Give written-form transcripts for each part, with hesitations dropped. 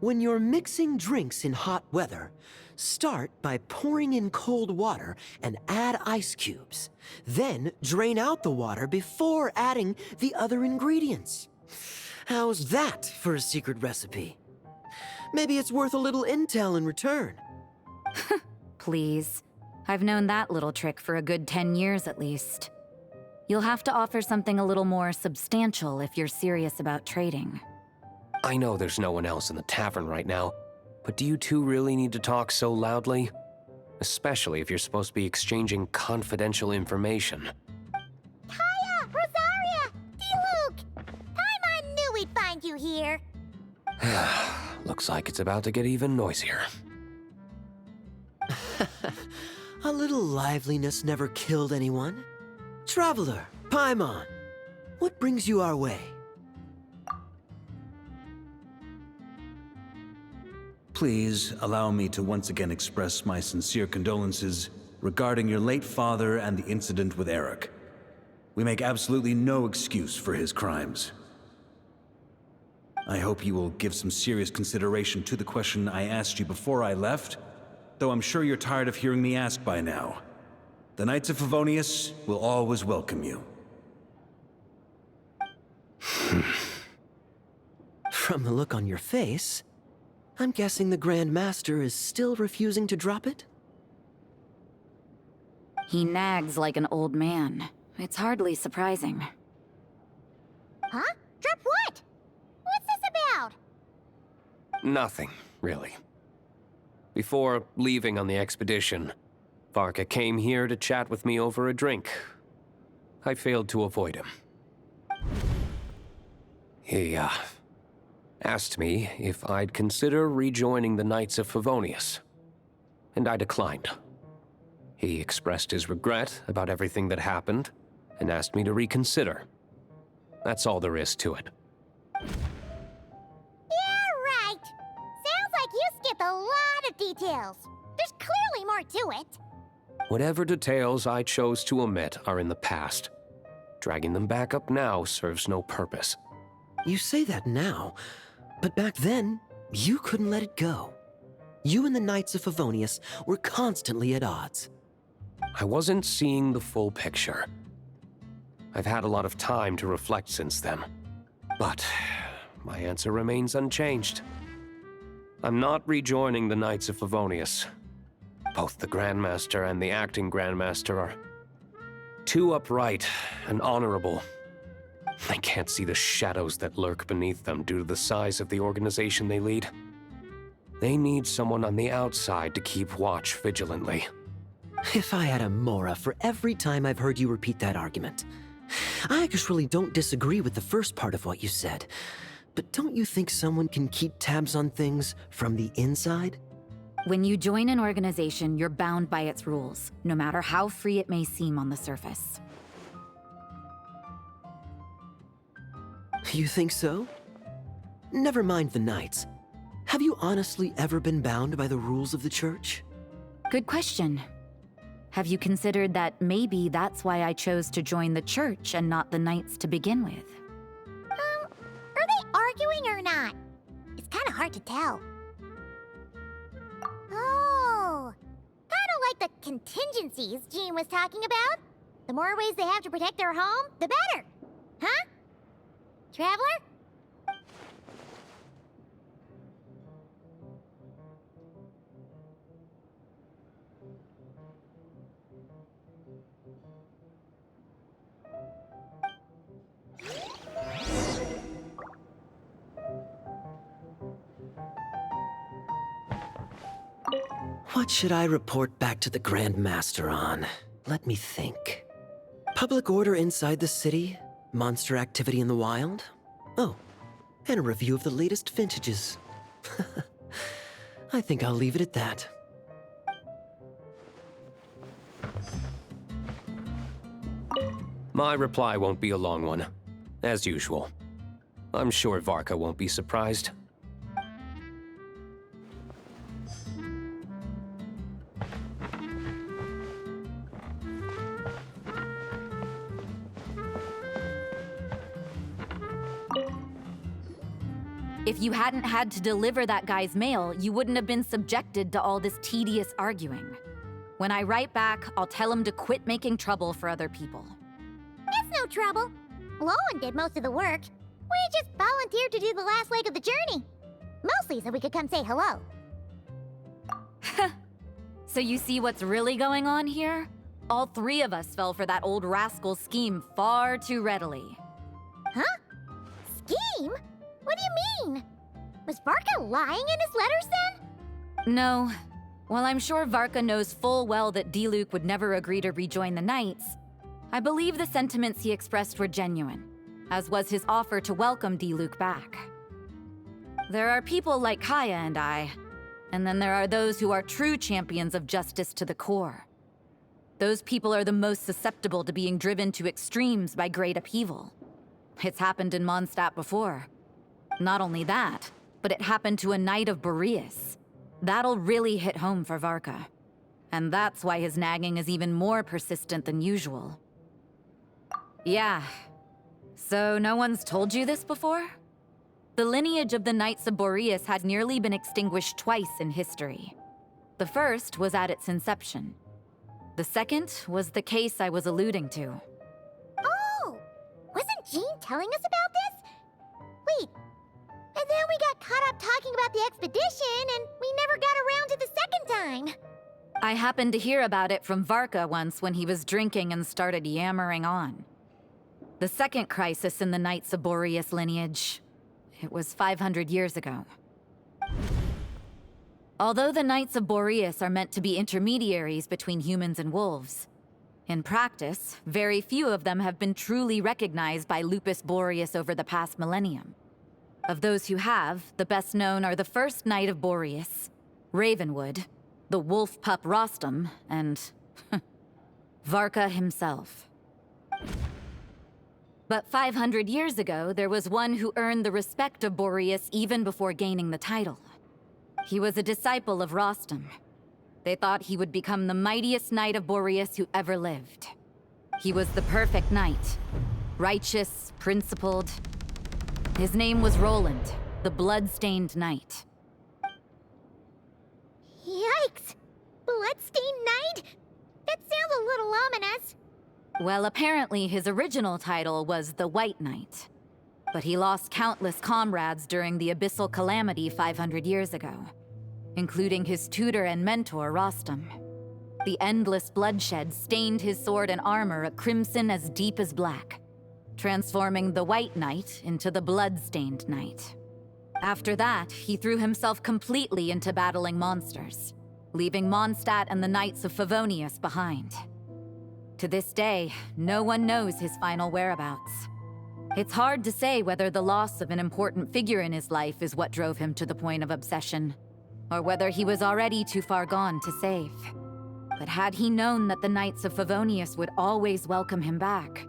When you're mixing drinks in hot weather, start by pouring in cold water and add ice cubes. Then drain out the water before adding the other ingredients. How's that for a secret recipe? Maybe it's worth a little intel in return. Please. I've known that little trick for a good 10 years at least. You'll have to offer something a little more substantial if you're serious about trading. I know there's no one else in the tavern right now, but do you two really need to talk so loudly? Especially if you're supposed to be exchanging confidential information. Kaya! Rosaria! D-Luke! Paimon knew we'd find you here! Looks like it's about to get even noisier. A little liveliness never killed anyone. Traveler, Paimon, what brings you our way? Please allow me to once again express my sincere condolences regarding your late father and the incident with Eric. We make absolutely no excuse for his crimes. I hope you will give some serious consideration to the question I asked you before I left, though I'm sure you're tired of hearing me ask by now. The Knights of Favonius will always welcome you. From the look on your face, I'm guessing the Grand Master is still refusing to drop it? He nags like an old man. It's hardly surprising. Huh? Drop what? What's this about? Nothing, really. Before leaving on the expedition, Varka came here to chat with me over a drink. I failed to avoid him. He, asked me if I'd consider rejoining the Knights of Favonius, and I declined. He expressed his regret about everything that happened, and asked me to reconsider. That's all there is to it. Yeah, right! Sounds like you skipped a lot of details. There's clearly more to it. Whatever details I chose to omit are in the past. Dragging them back up now serves no purpose. You say that now, but back then, you couldn't let it go. You and the Knights of Favonius were constantly at odds. I wasn't seeing the full picture. I've had a lot of time to reflect since then. But my answer remains unchanged. I'm not rejoining the Knights of Favonius. Both the Grandmaster and the acting Grandmaster are too upright and honorable. I can't see the shadows that lurk beneath them due to the size of the organization they lead. They need someone on the outside to keep watch vigilantly. If I had a Mora for every time I've heard you repeat that argument. I actually don't disagree with the first part of what you said, but don't you think someone can keep tabs on things from the inside? When you join an organization, you're bound by its rules, no matter how free it may seem on the surface. You think so? Never mind the Knights. Have you honestly ever been bound by the rules of the Church? Good question. Have you considered that maybe that's why I chose to join the Church and not the Knights to begin with? Are they arguing or not? It's kind of hard to tell. Oh, kind of like the contingencies Jean was talking about. The more ways they have to protect their home, the better. Huh? Traveler? What should I report back to the Grand Master on? Let me think. Public order inside the city? Monster activity in the wild? Oh, and a review of the latest vintages. I think I'll leave it at that. My reply won't be a long one, as usual. I'm sure Varka won't be surprised. If you hadn't had to deliver that guy's mail, you wouldn't have been subjected to all this tedious arguing. When I write back, I'll tell him to quit making trouble for other people. It's no trouble. Lowen did most of the work. We just volunteered to do the last leg of the journey. Mostly so we could come say hello. So you see what's really going on here? All three of us fell for that old rascal's scheme far too readily. Huh? Scheme? What do you mean? Was Varka lying in his letters then? No. While I'm sure Varka knows full well that Diluc would never agree to rejoin the Knights, I believe the sentiments he expressed were genuine, as was his offer to welcome Diluc back. There are people like Kaya and I, and then there are those who are true champions of justice to the core. Those people are the most susceptible to being driven to extremes by great upheaval. It's happened in Mondstadt before. Not only that, but it happened to a Knight of Boreas. That'll really hit home for Varka. And that's why his nagging is even more persistent than usual. Yeah. So no one's told you this before? The lineage of the Knights of Boreas had nearly been extinguished twice in history. The first was at its inception. The second was the case I was alluding to. Oh! Wasn't Jean telling us about this? Wait. And then we got caught up talking about the expedition, and we never got around to the second time. I happened to hear about it from Varka once when he was drinking and started yammering on. The second crisis in the Knights of Boreas lineage. It was 500 years ago. Although the Knights of Boreas are meant to be intermediaries between humans and wolves, in practice, very few of them have been truly recognized by Lupus Boreas over the past millennium. Of those who have, the best known are the first Knight of Boreas, Ravenwood, the wolf pup Rostam, and Varka himself. But 500 years ago, there was one who earned the respect of Boreas even before gaining the title. He was a disciple of Rostam. They thought he would become the mightiest Knight of Boreas who ever lived. He was the perfect knight. Righteous, principled. His name was Roland, the Bloodstained Knight. Yikes! Bloodstained Knight? That sounds a little ominous. Well, apparently his original title was the White Knight. But he lost countless comrades during the Abyssal Calamity 500 years ago, including his tutor and mentor, Rostam. The endless bloodshed stained his sword and armor a crimson as deep as black, transforming the White Knight into the Bloodstained Knight. After that, he threw himself completely into battling monsters, leaving Mondstadt and the Knights of Favonius behind. To this day, no one knows his final whereabouts. It's hard to say whether the loss of an important figure in his life is what drove him to the point of obsession, or whether he was already too far gone to save. But had he known that the Knights of Favonius would always welcome him back,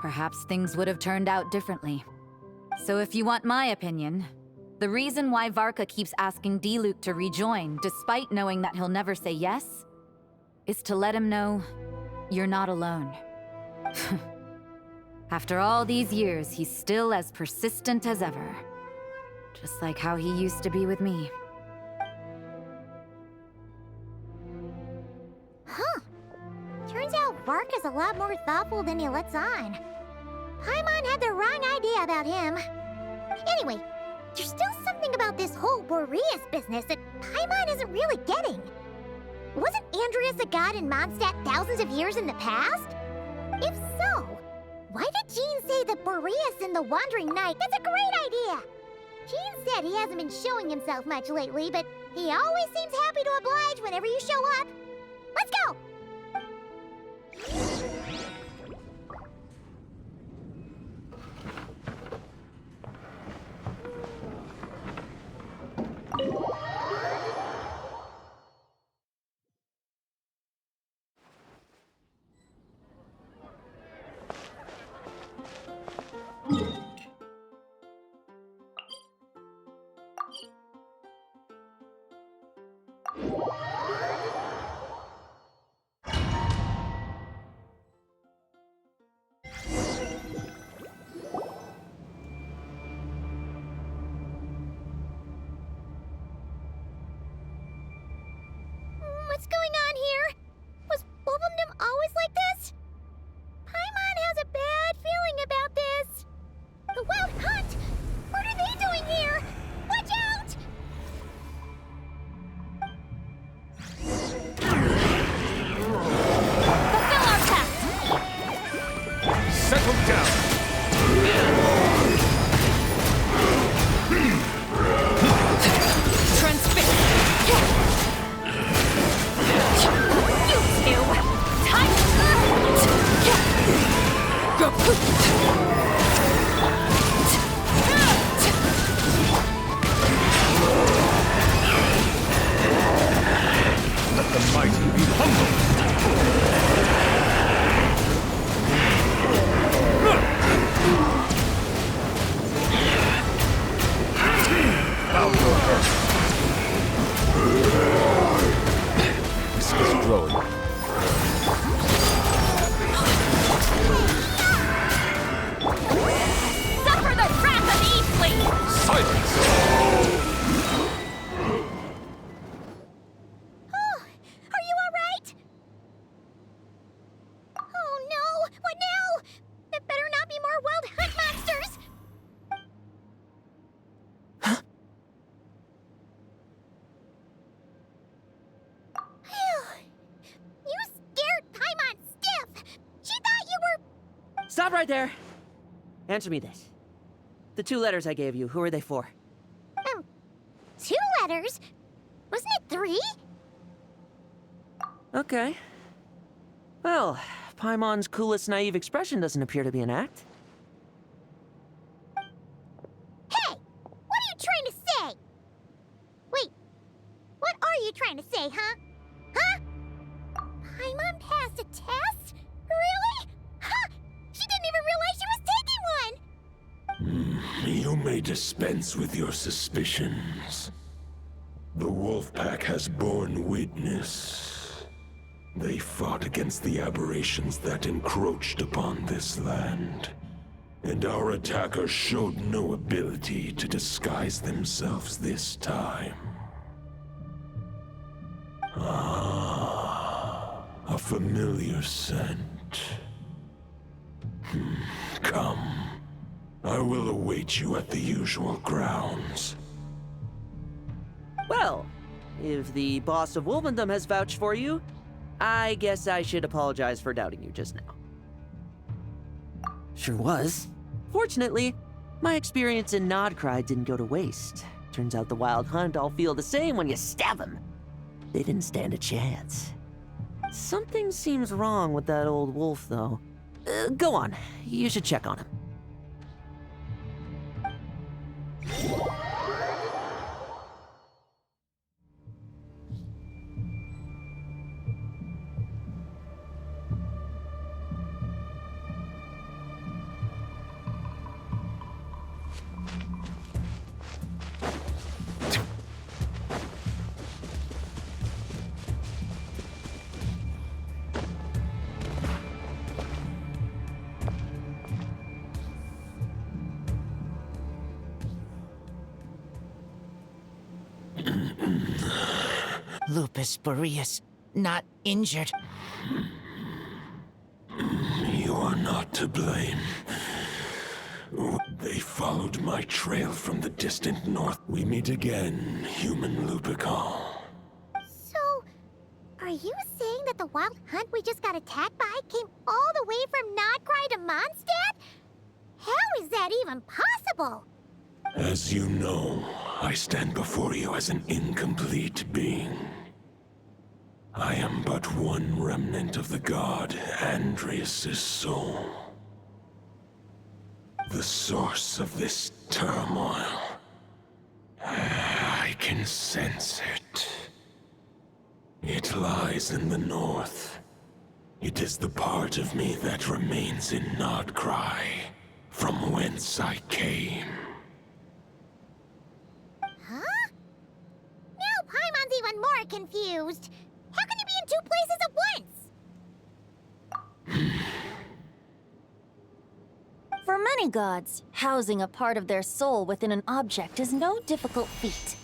perhaps things would have turned out differently. So if you want my opinion, the reason why Varka keeps asking Diluc to rejoin, despite knowing that he'll never say yes, is to let him know you're not alone. After all these years, he's still as persistent as ever. Just like how he used to be with me. Huh. Turns out Varka's a lot more thoughtful than he lets on. Paimon had the wrong idea about him. Anyway, there's still something about this whole Boreas business that Paimon isn't really getting. Wasn't Andreas a god in Mondstadt thousands of years in the past? If so, why did Jean say that Boreas and the Wandering Knight? That's a great idea! Jean said he hasn't been showing himself much lately, but he always seems happy to oblige whenever you show up. Let's go! What's going on here? Was Wolfendom always like this? Paimon has a bad feeling about this. The Wild Hunt? What are they doing here? Watch out! Fulfill our task! Settle down! Transfix! You two! Time! Let the mighty be humble! Bow your head. This is growing. Suffer the wrath of Eastling! Silence! Oh, are you alright? Oh no, what now? There better not be more Wild Hunt monsters! Phew. You scared Paimon stiff! She thought you were... Stop right there. Answer me this. The 2 letters I gave you, who are they for? 2 letters? Wasn't it 3? Okay. Well, Paimon's coolest naive expression doesn't appear to be an act. Hey! What are you trying to say? Wait, what are you trying to say, huh? Huh? Paimon passed a test? Really? Huh! She didn't even realize she was taking one! You may dispense with your suspicions. The Wolfpack has borne witness. They fought against the aberrations that encroached upon this land. And our attackers showed no ability to disguise themselves this time. Ah, a familiar scent. Come. I will await you at the usual grounds. Well, if the boss of Wolfendom has vouched for you, I guess I should apologize for doubting you just now. Sure was. Fortunately, my experience in Nodcry didn't go to waste. Turns out the Wild Hunt all feel the same when you stab them. They didn't stand a chance. Something seems wrong with that old wolf, though. Go on. You should check on him. Lupus Boreas, not injured. You are not to blame. They followed my trail from the distant north. We meet again, human Lupical. So, are you saying that the Wild Hunt we just got attacked by came all the way from Nodcry to Mondstadt? How is that even possible? As you know, I stand before you as an incomplete being. I am but one remnant of the god Andreas' soul. The source of this turmoil. I can sense it. It lies in the north. It is the part of me that remains in Nodcry, from whence I came. Huh? Now Paimon's even more confused. How can you be in 2 places at once? For many gods, housing a part of their soul within an object is no difficult feat.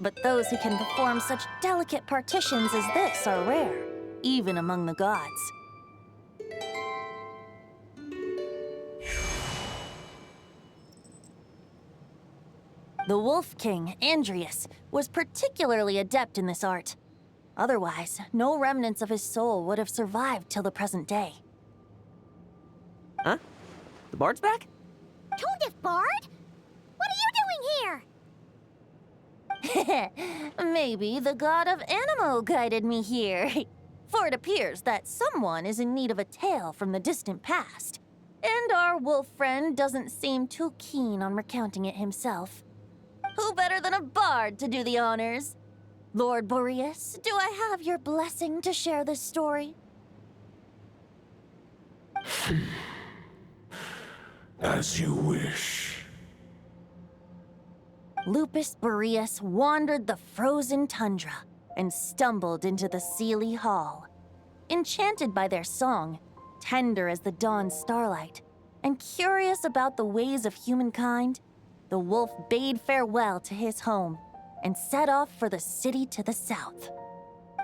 But those who can perform such delicate partitions as this are rare, even among the gods. The Wolf King, Andrius, was particularly adept in this art. Otherwise, no remnants of his soul would have survived till the present day. Huh? The bard's back? Toadif Bard? What are you doing here? Maybe the god of Anemo guided me here. For it appears that someone is in need of a tale from the distant past. And our wolf friend doesn't seem too keen on recounting it himself. Who better than a bard to do the honors? Lord Boreas, do I have your blessing to share this story? As you wish. Lupus Boreas wandered the frozen tundra and stumbled into the Seelie Hall. Enchanted by their song, tender as the dawn starlight, and curious about the ways of humankind, the wolf bade farewell to his home and set off for the city to the south.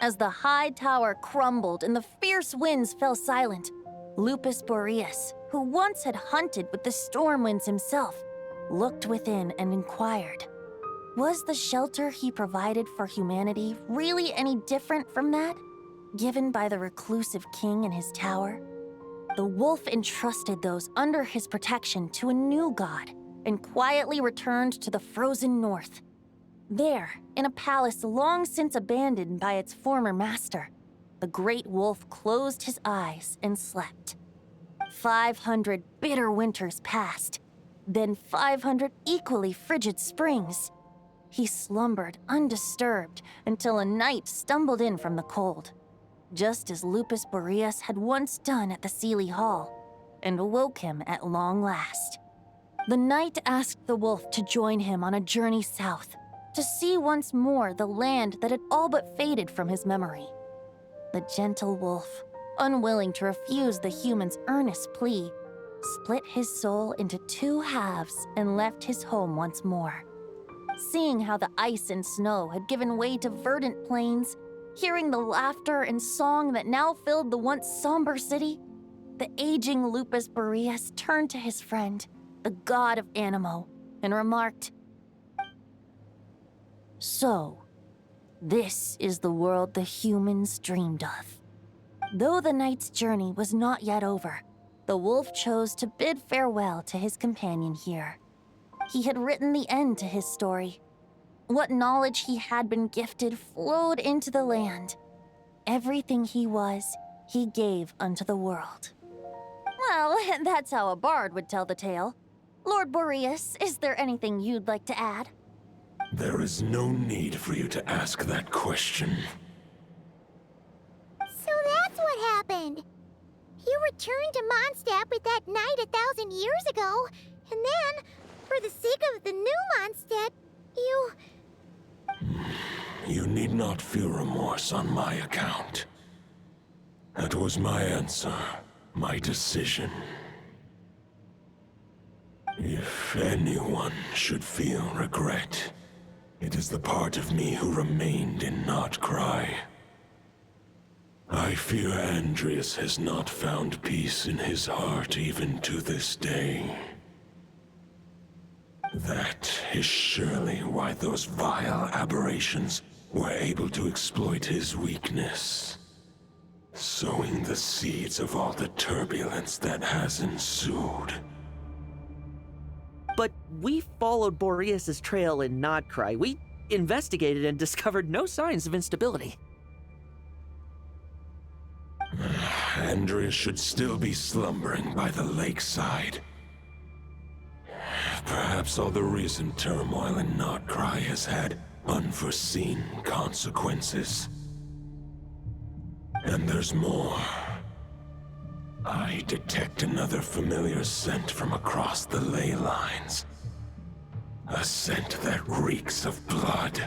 As the high tower crumbled and the fierce winds fell silent, Lupus Boreas, who once had hunted with the storm winds himself, looked within and inquired, was the shelter he provided for humanity really any different from that given by the reclusive king in his tower? The wolf entrusted those under his protection to a new god and quietly returned to the frozen north. There, in a palace long since abandoned by its former master, the great wolf closed his eyes and slept. 500 bitter winters passed, then 500 equally frigid springs. He slumbered undisturbed until a night stumbled in from the cold, just as Lupus Boreas had once done at the Seelie Hall, and awoke him at long last. The knight asked the wolf to join him on a journey south, to see once more the land that had all but faded from his memory. The gentle wolf, unwilling to refuse the human's earnest plea, split his soul into two halves and left his home once more. Seeing how the ice and snow had given way to verdant plains, hearing the laughter and song that now filled the once somber city, the aging Lupus Boreas turned to his friend, the god of Anemo, and remarked, "So, this is the world the humans dreamed of." Though the knight's journey was not yet over, the wolf chose to bid farewell to his companion here. He had written the end to his story. What knowledge he had been gifted flowed into the land. Everything he was, he gave unto the world. Well, that's how a bard would tell the tale. Lord Boreas, is there anything you'd like to add? There is no need for you to ask that question. So that's what happened. You returned to Mondstadt with that knight 1,000 years ago, and then, for the sake of the new Mondstadt, you... You need not feel remorse on my account. That was my answer, my decision. If anyone should feel regret, it is the part of me who remained in Notcry. I fear Andrius has not found peace in his heart even to this day. That is surely why those vile aberrations were able to exploit his weakness, sowing the seeds of all the turbulence that has ensued. But we followed Boreas' trail in Notcry. We investigated and discovered no signs of instability. Andrius should still be slumbering by the lakeside. Perhaps all the recent turmoil in Notcry has had unforeseen consequences. And there's more. I detect another familiar scent from across the ley lines. A scent that reeks of blood.